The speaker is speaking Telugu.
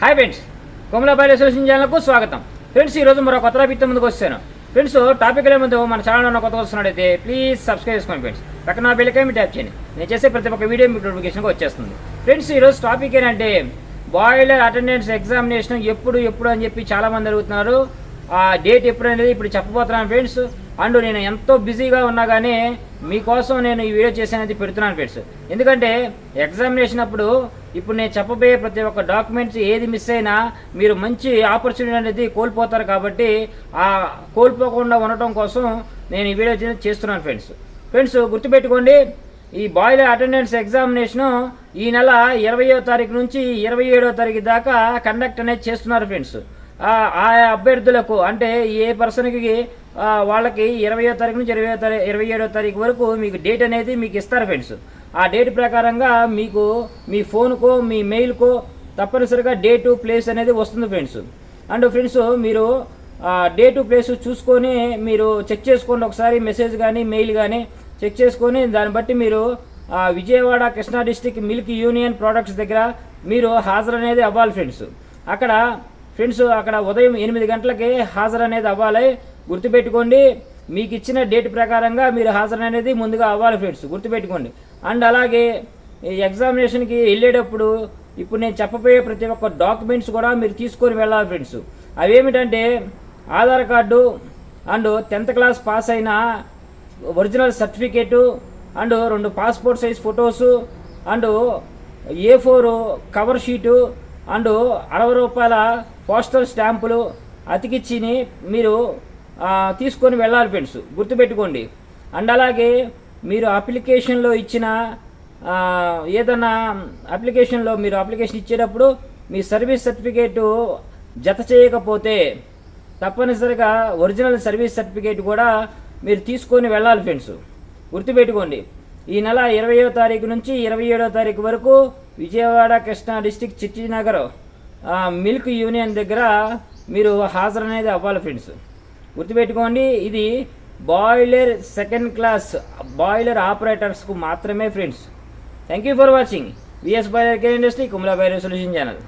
హాయ్ ఫ్రెండ్స్, కొమలా బయలు సొల్యూషన్ ఛానల్కు స్వాగతం. ఫ్రెండ్స్, ఈరోజు మరో కొత్త టాపిక్తో ముందుకు వచ్చాను. ఫ్రెండ్స్, టాపిక్ల ముందు మన ఛానల్ ఉన్న కొత్తగా వస్తున్నాడైతే ప్లీజ్ సబ్స్క్రైబ్ చేసుకోండి ఫ్రెండ్స్. పక్కన బెల్ ఐకాన్ ట్యాప్ చేయండి. నేను చేసే ప్రతి ఒక్క వీడియో మీకు నోటిఫికేషన్గా వచ్చేస్తుంది. ఫ్రెండ్స్, ఈరోజు టాపిక్ ఏంటంటే బాయిలర్ అటెండెన్స్ ఎగ్జామినేషన్ ఎప్పుడు అని చెప్పి చాలామంది అడుగుతున్నారు. ఆ డేట్ ఎప్పుడు అనేది ఇప్పుడు చెప్పబోతున్నాను ఫ్రెండ్స్. అండ్ నేను ఎంతో బిజీగా ఉన్నా కానీ మీకోసం నేను ఈ వీడియో చేసేది పెడుతున్నాను ఫ్రెండ్స్. ఎందుకంటే ఎగ్జామినేషన్ అప్పుడు ఇప్పుడు నేను చెప్పబోయే ప్రతి ఒక్క డాక్యుమెంట్స్ ఏది మిస్ అయినా మీరు మంచి ఆపర్చునిటీ అనేది కోల్పోతారు. కాబట్టి ఆ కోల్పోకుండా ఉండటం కోసం నేను ఈ వీడియో చేస్తున్నాను ఫ్రెండ్స్. గుర్తుపెట్టుకోండి, ఈ బాయిలర్ అటెండెన్స్ ఎగ్జామినేషను ఈ నెల 20వ తారీఖు నుంచి 27వ తారీఖు దాకా కండక్ట్ అనేది చేస్తున్నారు ఫ్రెండ్స్. ఆ అభ్యర్థులకు అంటే ఏ పర్సన్కి వాళ్ళకి 20వ తారీఖు నుంచి 27వ తారీఖు వరకు మీకు డేట్ అనేది మీకు ఇస్తారు ఫ్రెండ్స్. ఆ డేట్ ప్రకారంగా మీకు మీ ఫోన్కో మీ మెయిల్కో తప్పనిసరిగా డేటు ప్లేస్ అనేది వస్తుంది ఫ్రెండ్స్. అండ్ ఫ్రెండ్స్, మీరు డేటు ప్లేస్ చూసుకొని మీరు చెక్ చేసుకోండి ఒకసారి. మెసేజ్ కానీ మెయిల్ కానీ చెక్ చేసుకొని దాన్ని బట్టి మీరు Vijayawada Krishna district milk union products దగ్గర మీరు హాజరు అనేది అవ్వాలి ఫ్రెండ్స్. అక్కడ ఉదయం 8 గంటలకి హాజరు అనేది అవ్వాలి. గుర్తుపెట్టుకోండి, మీకు ఇచ్చిన డేట్ ప్రకారంగా మీరు హాజరు అనేది ముందుగా అవ్వాలి ఫ్రెండ్స్. గుర్తుపెట్టుకోండి. అండ్ అలాగే ఈ ఎగ్జామినేషన్కి వెళ్ళేటప్పుడు ఇప్పుడు నేను చెప్పబోయే ప్రతి ఒక్క డాక్యుమెంట్స్ కూడా మీరు తీసుకొని వెళ్ళాలి ఫ్రెండ్స్. అవేమిటంటే Aadhaar card and 10th class pass అయిన original certificate and 2 passport size photos and A4 cover sheet and 60 రూపాయల పోస్టల్ స్టాంపులు అతికిచ్చిని మీరు తీసుకొని వెళ్ళాలి ఫ్రెండ్స్. గుర్తుపెట్టుకోండి. అండ్ అలాగే మీరు అప్లికేషన్లో ఇచ్చిన ఏదైనా అప్లికేషన్లో మీరు అప్లికేషన్ ఇచ్చేటప్పుడు మీ సర్వీస్ సర్టిఫికేటు జత చేయకపోతే తప్పనిసరిగా ఒరిజినల్ సర్వీస్ సర్టిఫికేట్ కూడా మీరు తీసుకొని వెళ్ళాలి ఫ్రెండ్స్. గుర్తుపెట్టుకోండి, ఈ నెల 20వ తారీఖు నుంచి 27వ తారీఖు వరకు Vijayawada Krishna district Chittinagar milk union దగ్గర మీరు హాజరు అనేది అవ్వాలి ఫ్రెండ్స్. గుర్తుపెట్టుకోండి, ఇది బాయిలర్ 2nd క్లాస్ బాయిలర్ ఆపరేటర్స్కు మాత్రమే friends. Thank you for watching VS boiler care industry, Komala బయలు సొల్యూషన్ ఛానల్.